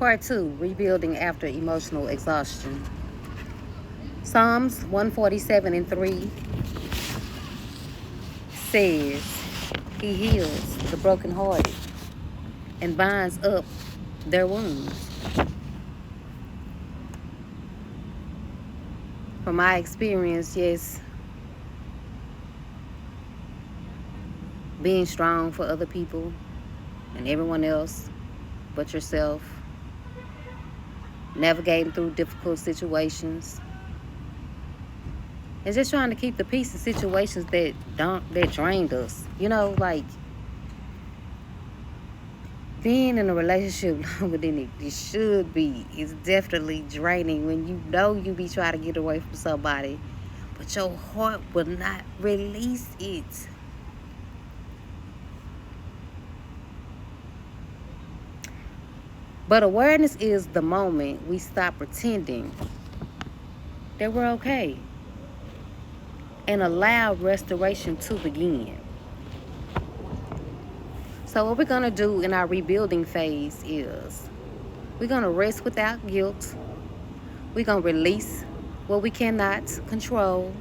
Part 2, rebuilding after emotional exhaustion. Psalms 147:3 says, He heals the brokenhearted and binds up their wounds. From my experience, yes, being strong for other people and everyone else but yourself, navigating through difficult situations, and just trying to keep the peace in situations that drained us. Like being in a relationship longer than it should be is definitely draining when you be trying to get away from somebody, but your heart will not release it. But awareness is the moment we stop pretending that we're okay and allow restoration to begin. So what we're going to do in our rebuilding phase is we're going to rest without guilt. We're going to release what we cannot control.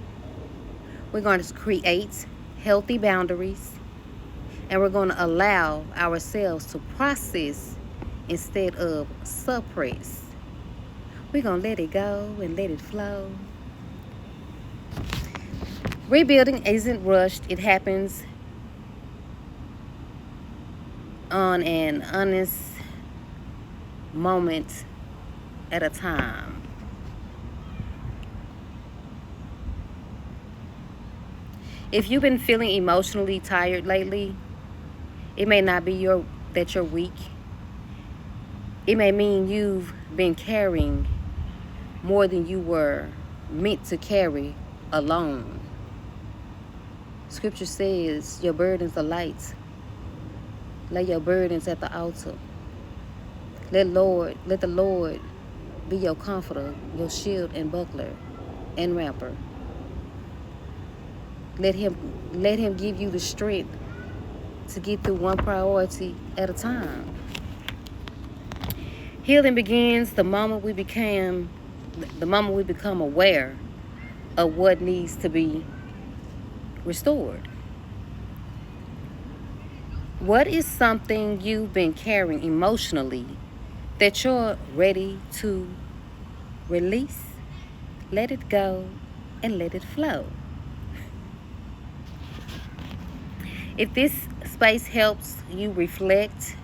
We're going to create healthy boundaries. And we're going to allow ourselves to process instead of suppress. We're going to let it go and let it flow. Rebuilding isn't rushed. It happens on an honest moment at a time. If you've been feeling emotionally tired lately, it may not be that you're weak. It may mean you've been carrying more than you were meant to carry alone. Scripture says your burdens are light. Lay your burdens at the altar. Let the Lord be your comforter, your shield and buckler and ramper. Let him give you the strength to get through one priority at a time. Healing begins the moment we become aware of what needs to be restored. What is something you've been carrying emotionally that you're ready to release? Let it go and let it flow. If this space helps you reflect